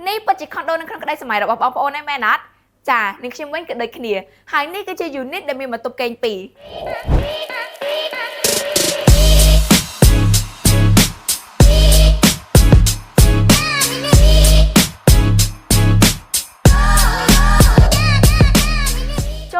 នេះពិតជាខុនដូនៅក្នុងក្តីសម័យរបស់បងប្អូនឯមែនអត់ចានឹងខ្ញុំវិញក៏ដូចគ្នាហើយនេះគឺជា unit ដែលមានបន្ទប់គេង2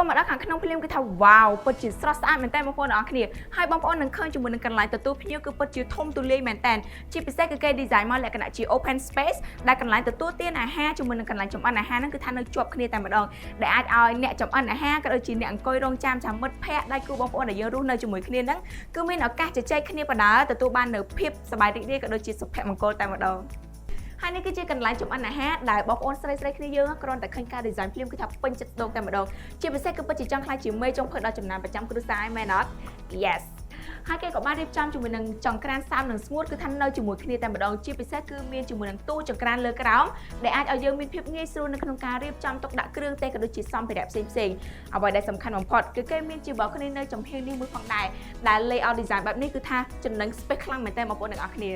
ចូលមកដល់ខាងក្នុងភ្លាមគឺថាវ៉ាវពិតជាស្រស់ស្អាតមែនតើបងប្អូនទាំងអស់គ្នាហើយបងប្អូននឹងឃើញជាមួយនឹងកន្លែងទទួលភ្ញៀវគឺពិតជាធំទូលាយមែនតើជាពិសេសគឺគេ design មកលក្ខណៈជា open space ដែលកន្លែងទទួលទានអាហារជាមួយនឹងកន្លែងចម្អិនអាហារហ្នឹងគឺថានៅជាប់គ្នាតែម្ដងដែលអាចឲ្យអ្នកចម្អិនអាហារក៏ដូចជាអ្នកអង្គុយរង់ចាំមិត្តភ័ក្តិដៃគូបងប្អូនដែលយើងរស់នៅជាមួយគ្នាហ្នឹងគឺមានឱកាសជជែកគ្នាបណ្ដើទទួលបាននៅភាពសប្បាយរីករាយក៏ដូចជាសុភមង្គលតែម្ដងហើយនេះគឺជាកន្លែងចម្អិនអាហារដែលបងប្អូនស្រីៗគ្នាយើងគ្រាន់តែឃើញការ design ភ្លាមគឺថាពេញចិត្តដងតែម្ដងជាពិសេសគឺពិតជាចង់ខ្លាចជាមេចុងភៅដល់ចំណានប្រចាំគ្រួសារឯមែនអត់ Yes ហើយគេក៏បានរៀបចំជាមួយនឹងចង្ក្រានសើមនិងស្ងួតគឺថានៅជាមួយគ្នាតែម្ដងជាពិសេសគឺមានជាមួយនឹងទូចង្ក្រានលើក្រោមដែលអាចឲ្យយើងមានភាពងាយស្រួលនៅក្នុងការរៀបចំទុកដាក់គ្រឿងទេសក៏ដូចជាសម្ភារៈផ្សេងៗអ្វីដែលសំខាន់បំផុតគឺគេមានជា balcony នៅចំហៀងនេះមួយផងដែរដែល layout design បែបនេះគឺថាចំណេញ space ខ្លាំងមែនតើបងប្អូនទាំងអស់គ្នា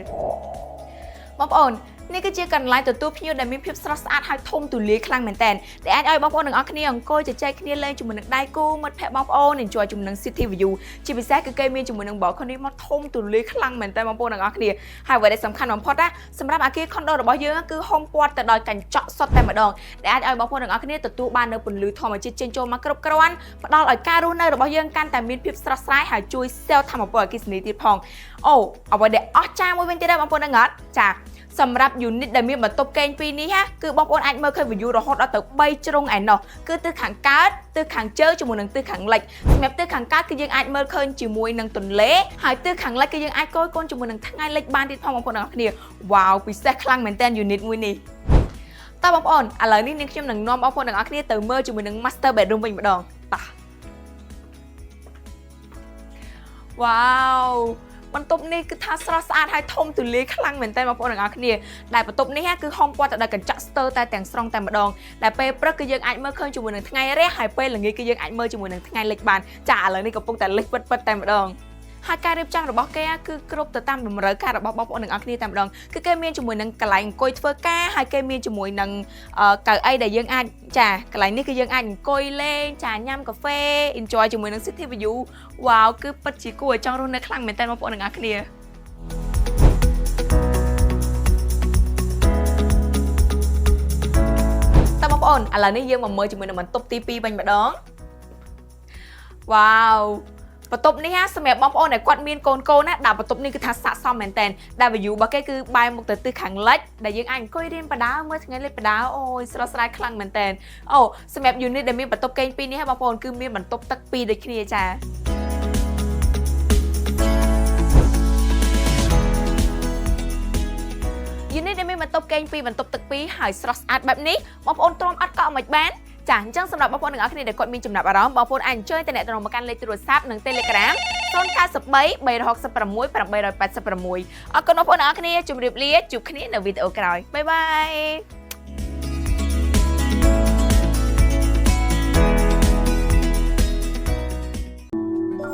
បងប្អូននេះគឺជាកន្លែងទទួលភ្ញៀវដែលមានភាពស្រស់ស្អាតហើយធំទូលាយខ្លាំងមែនតើដែលអាចឲ្យបងប្អូនទាំងអស់គ្នាអង្គុយជជែកគ្នាលេងជាមួយនឹងដៃគូមិត្តភ័ក្តិបងប្អូន enjoy ជាមួយនឹង city view ជាពិសេសគឺគេមានជាមួយនឹង balcony មកធំទូលាយខ្លាំងមែនតើបងប្អូនទាំងអស់គ្នាហើយអ្វីដែលសំខាន់បំផុតណាសម្រាប់អគារ condo របស់យើងគឺហុំព័ទ្ធទៅដោយកញ្ចក់សុទ្ធតែម្ដងដែលអាចឲ្យបងប្អូនទាំងអស់គ្នាទទួលបាននៅពន្លឺធម្មជាតិចេញចូលមកគ្រប់គ្រាន់ផ្ដល់ឲ្យការរស់នៅរបស់យើងកាន់តែមានភាពស្រស់ស្រាយហើយជួយ sell ធម្មពលអគ្គិសនីទៀតផងអូអ្វីដែលអស្ចារ្យមួយវិញទៀតដែរបងប្អូនទាំងអត់ចាសម្រាប់ unit ដែលមានបន្ទប់គេង2នេះគឺបងប្អូនអាចមើលឃើញ view រហូតដល់ទៅ3ជ្រុងឯណោះគឺទិសខាងកើតទិសខាងជើងជាមួយនឹងទិសខាងលិចសម្រាប់ទិសខាងកើតគឺយើងអាចមើលឃើញជាមួយនឹងទន្លេហើយទិសខាងលិចគឺយើងអាចគយគន់ជាមួយនឹងថ្ងៃលិចបានទៀតផងបងប្អូនទាំងអស់គ្នាវ៉ាវពិសេសខ្លាំងមែនតើ unit មួយនេះតើបងប្អូនឥឡូវនេះនាងខ្ញុំនឹងនាំបងប្អូនទាំងអស់គ្នាទៅមើលជាមួយនឹង master bedroom វិញម្ដងតោះវ៉ាវបន្ទប់នេះគឺថាស្រស់ស្អាតហើយធំទូលាយខ្លាំងមែនតើបងប្អូនទាំងអស់គ្នាដែលបន្ទប់នេះគឺហុំព័ទ្ធទៅដោយកញ្ចក់ស្ទើរតែទាំងស្រុងតែម្ដងដែលពេលព្រឹកគឺយើងអាចមើលឃើញជាមួយនឹងថ្ងៃរះហើយពេលល្ងាចគឺយើងអាចមើលជាមួយនឹងថ្ងៃលិចបានចាឥឡូវនេះកំពុងតែលិចពិតតែម្ដងហើយការរៀបចំរបស់គេគឺគ្រប់ទៅតាមតម្រូវការរបស់បងប្អូនទាំងអស់គ្នាតែម្ដងគឺគេមានជាមួយនឹងកន្លែងអង្គុយធ្វើការហើយគេមានជាមួយនឹងកៅអីដែលយើងអាចចាកន្លែងនេះគឺយើងអាចអង្គុយលេងចាញ៉ាំកាហ្វេ enjoy ជាមួយនឹង city view វ៉ាវគឺពិតជាគួរឲ្យចង់រស់នៅខ្លាំងមែនតើបងប្អូនទាំងអស់គ្នាតើបងប្អូនឥឡូវនេះយើងមកមើលជាមួយនឹងបន្ទប់ទី2វិញម្ដងវ៉ាវបន្ទប់នេះសម្រាប់បងប្អូនដែលគាត់មានកូនណាដាក់បន្ទប់នេះគឺថាស័ក្តិសមមែនតើដែល view របស់គេគឺបែរមុខទៅទិសខាងលិចដែលយើងអាចអង្គុយរៀនបដាមើលថ្ងៃលិចបដាអូយស្រស់ស្រាយខ្លាំងមែនតើអូសម្រាប់ unit ដែលមានបន្ទប់គេង2នេះបងប្អូនគឺមានបន្ទប់ទឹក2ដូចគ្នាចាunit ដែលមានបន្ទប់គេង2បន្ទប់ទឹក2ហើយស្រស់ស្អាតបែបនេះបងប្អូនទ្រាំអត់កក់មិនបានចាអញ្ចឹងសម្រាប់បងប្អូនទាំងអស់គ្នាដែលគាត់មានចំណាប់អារម្មណ៍បងប្អូនអាចអញ្ជើញទៅអ្នកទៅមកកាន់លេខទូរស័ព្ទនិង Telegram 093 366 886អរគុណបងប្អូនទាំងអស់គ្នាជម្រាបលាជួបគ្នានៅវីដេអូក្រោយបាយបាយ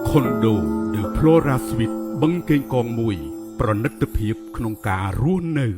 ខុនដូ The Flora Suite បឹងកេងកង1ប្រណិតភាពក្នុងការរស់នៅ